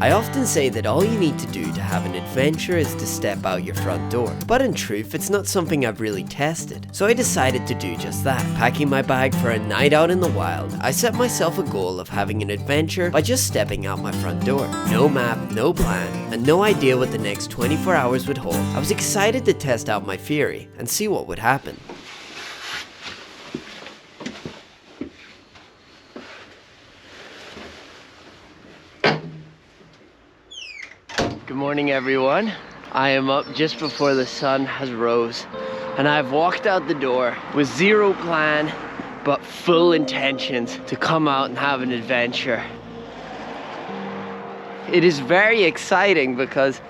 I often say that all you need to do to have an adventure is to step out your front door, but in truth it's not something I've really tested, so I decided to do just that. Packing my bag for a night out in the wild, I set myself a goal of having an adventure by just stepping out my front door. No map, no plan, and no idea what the next 24 hours would hold. I was excited to test out my theory and see what would happen. Good morning everyone. I am up just before the sun has rose and I've walked out the door with zero plan but full intentions to come out and have an adventure. It is very exciting because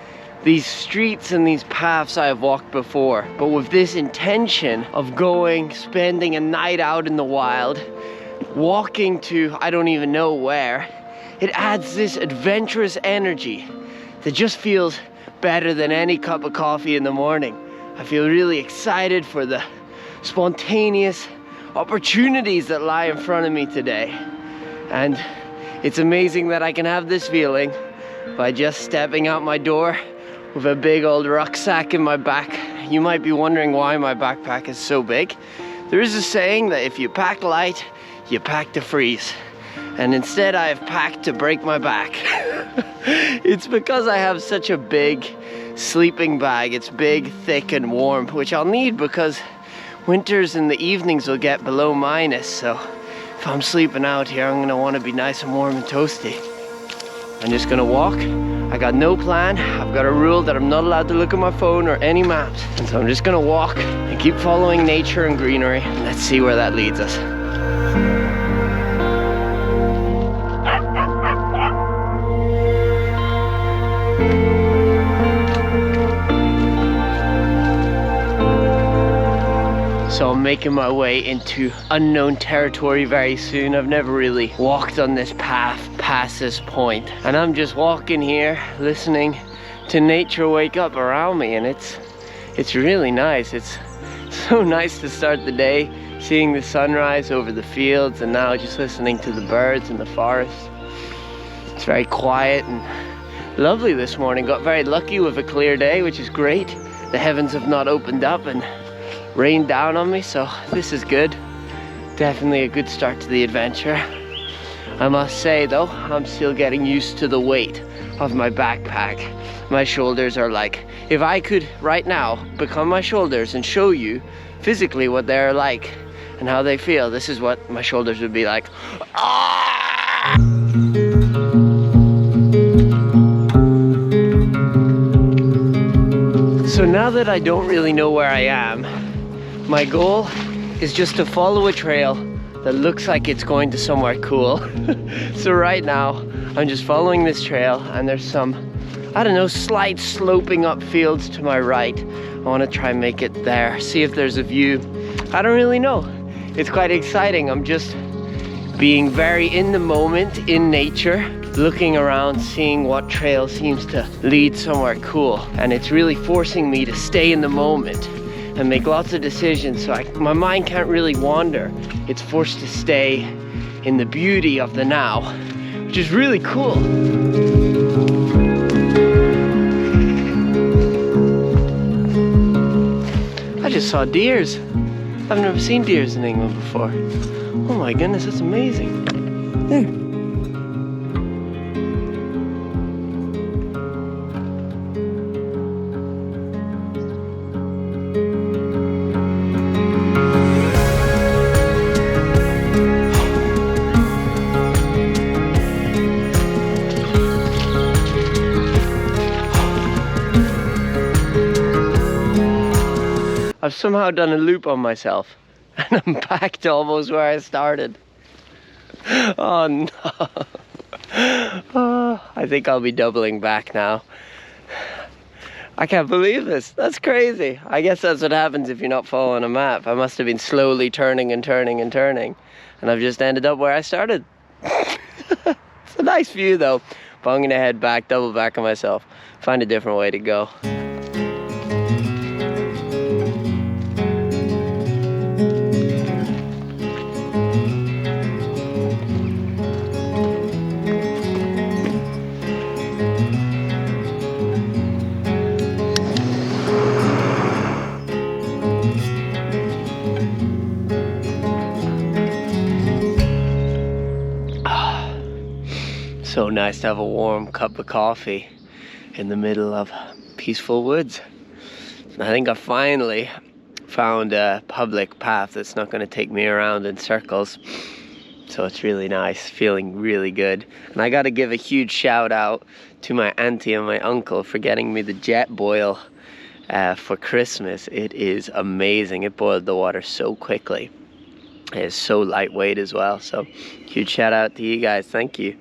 these streets and these paths I have walked before, but with this intention of going, spending a night out in the wild, walking to I don't even know where, it adds this adventurous energy that just feels better than any cup of coffee in the morning. I feel really excited for the spontaneous opportunities that lie in front of me today. And it's amazing that I can have this feeling by just stepping out my door with a big old rucksack in my back. You might be wondering why my backpack is so big. There is a saying that if you pack light, you pack to freeze. And instead I have packed to break my back. It's because I have such a big sleeping bag. It's big, thick and warm, which I'll need because winters in the evenings will get below minus. So if I'm sleeping out here, I'm gonna wanna be nice and warm and toasty. I'm just gonna walk. I got no plan. I've got a rule that I'm not allowed to look at my phone or any maps. And so I'm just gonna walk and keep following nature and greenery. And let's see where that leads us. So I'm making my way into unknown territory very soon. I've never really walked on this path past this point. And I'm just walking here, listening to nature wake up around me. And it's really nice. It's so nice to start the day, seeing the sunrise over the fields and now just listening to the birds in the forest. It's very quiet and lovely this morning. Got very lucky with a clear day, which is great. The heavens have not opened up and rained down on me, so this is good. Definitely a good start to the adventure. I must say though, I'm still getting used to the weight of my backpack. My shoulders are like, if I could right now become my shoulders and show you physically what they're like and how they feel, this is what my shoulders would be like. Ah! So now that I don't really know where I am, my goal is just to follow a trail that looks like it's going to somewhere cool. So right now, I'm just following this trail and there's some, I don't know, slight sloping up fields to my right. I want to try and make it there, see if there's a view. I don't really know. It's quite exciting. I'm just being very in the moment, in nature, looking around, seeing what trail seems to lead somewhere cool. And it's really forcing me to stay in the moment and make lots of decisions so my mind can't really wander. It's forced to stay in the beauty of the now, which is really cool. I just saw deers. I've never seen deers in England before. Oh my goodness, that's amazing. There. I've somehow done a loop on myself and I'm back to almost where I started. Oh no. Oh, I think I'll be doubling back now. I can't believe this. That's crazy. I guess that's what happens if you're not following a map. I must have been slowly turning and turning and turning, and I've just ended up where I started. It's a nice view though, but I'm gonna head back, double back on myself, find a different way to go. So nice to have a warm cup of coffee in the middle of peaceful woods. I think I finally found a public path that's not going to take me around in circles. So it's really nice, feeling really good. And I got to give a huge shout out to my auntie and my uncle for getting me the jet boil for Christmas. It is amazing. It boiled the water so quickly. It is so lightweight as well. So huge shout out to you guys. Thank you.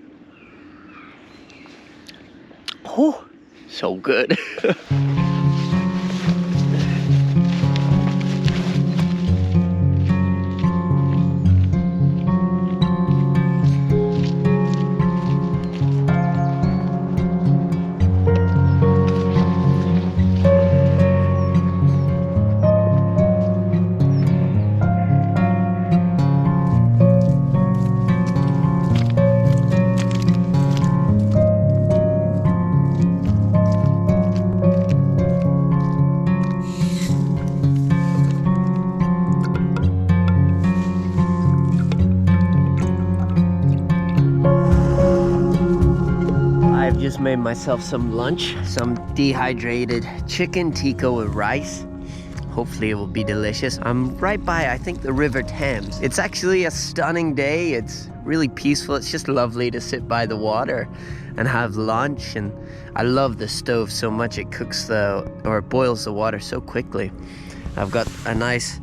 Oh, so good. Just made myself some lunch, some dehydrated chicken tikka with rice. Hopefully it will be delicious. I'm right by, I think, the River Thames. It's actually a stunning day. It's really peaceful. It's just lovely to sit by the water and have lunch. And I love the stove so much. It cooks it boils the water so quickly. I've got a nice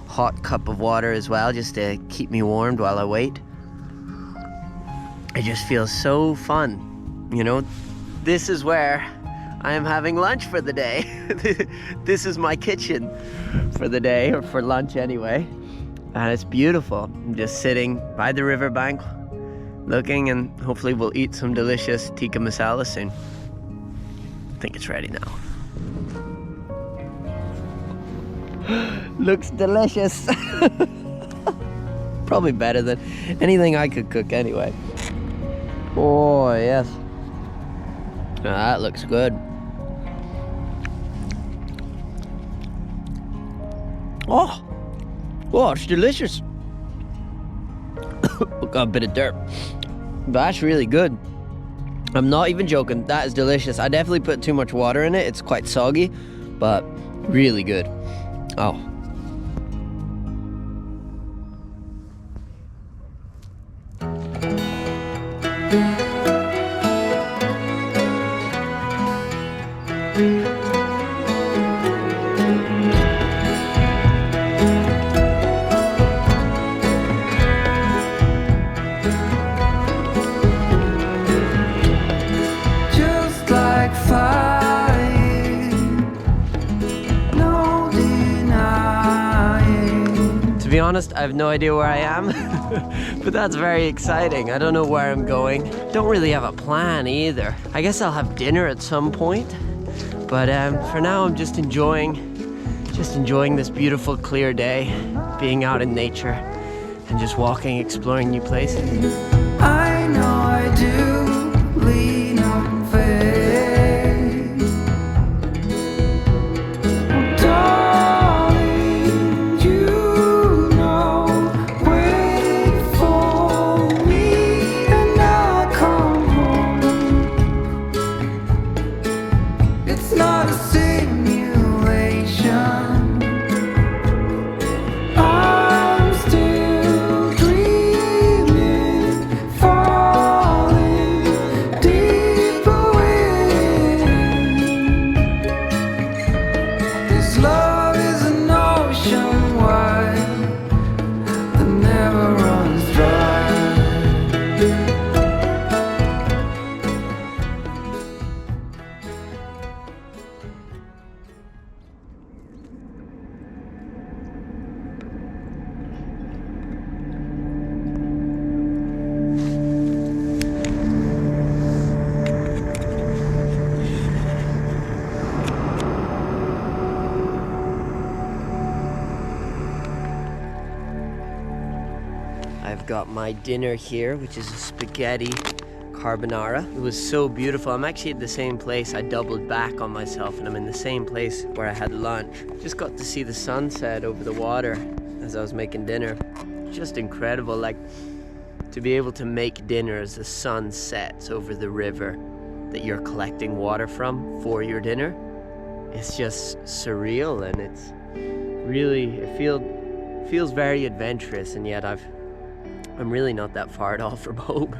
hot cup of water as well, just to keep me warmed while I wait. It just feels so fun. You know, this is where I am having lunch for the day. This is my kitchen for the day, or for lunch anyway. And it's beautiful. I'm just sitting by the riverbank, looking, and hopefully we'll eat some delicious tikka masala soon. I think it's ready now. Looks delicious. Probably better than anything I could cook anyway. Oh, yes. That looks good. Oh, it's delicious. Got a bit of dirt. That's really good. I'm not even joking. That is delicious. I definitely put too much water in it. It's quite soggy, but really good. Oh. To be honest, I have no idea where I am, but that's very exciting. I don't know where I'm going. Don't really have a plan either. I guess I'll have dinner at some point, but for now I'm just enjoying this beautiful clear day, being out in nature and just walking, exploring new places. I know I do lean on faith. I've got my dinner here, which is a spaghetti carbonara. It was so beautiful. I'm actually at the same place. I doubled back on myself and I'm in the same place where I had lunch. Just got to see the sunset over the water as I was making dinner. Just incredible. Like, To be able to make dinner as the sun sets over the river that you're collecting water from for your dinner, it's just surreal, and it's really, it feels very adventurous, and yet I'm really not that far at all from home.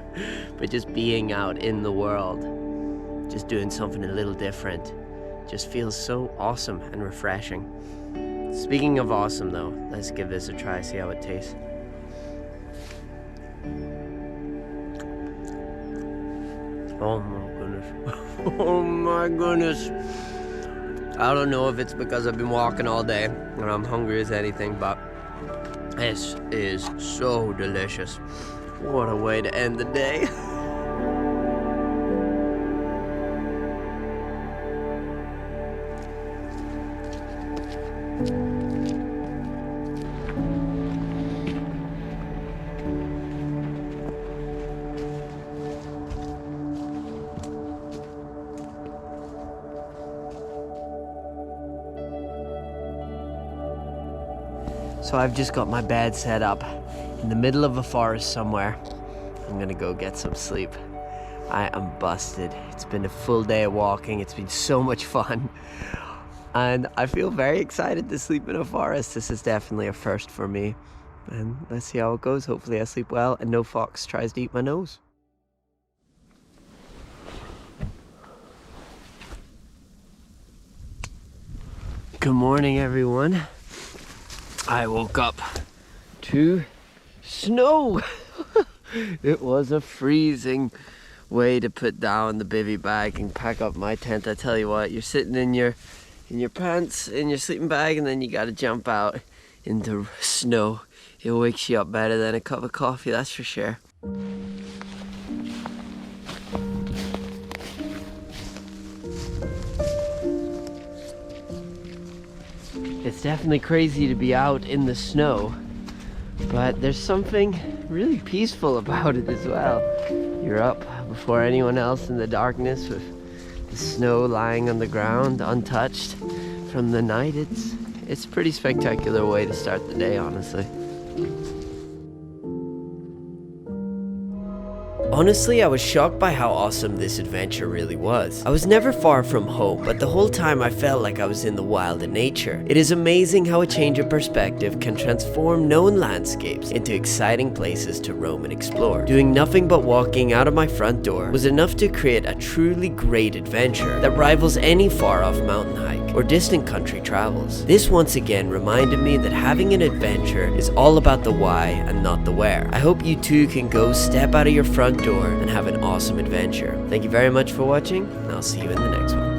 But just being out in the world, just doing something a little different, just feels so awesome and refreshing. Speaking of awesome though, let's give this a try, see how it tastes. Oh my goodness. Oh my goodness. I don't know if it's because I've been walking all day and I'm hungry as anything, but this is so delicious. What a way to end the day. So I've just got my bed set up in the middle of a forest somewhere. I'm gonna go get some sleep. I am busted. It's been a full day of walking. It's been so much fun. And I feel very excited to sleep in a forest. This is definitely a first for me. And let's see how it goes. Hopefully I sleep well and no fox tries to eat my nose. Good morning, everyone. I woke up to snow. It was a freezing way to put down the bivy bag and pack up my tent. I tell you what, you're sitting in your pants, in your sleeping bag, and then you gotta jump out into snow. It wakes you up better than a cup of coffee, that's for sure. It's definitely crazy to be out in the snow, but there's something really peaceful about it as well. You're up before anyone else in the darkness with the snow lying on the ground untouched from the night. It's a pretty spectacular way to start the day, honestly. Honestly, I was shocked by how awesome this adventure really was. I was never far from home, but the whole time I felt like I was in the wild in nature. It is amazing how a change of perspective can transform known landscapes into exciting places to roam and explore. Doing nothing but walking out of my front door was enough to create a truly great adventure that rivals any far-off mountain hike or distant country travels. This once again reminded me that having an adventure is all about the why and not the where. I hope you too can go step out of your front door and have an awesome adventure. Thank you very much for watching, and I'll see you in the next one.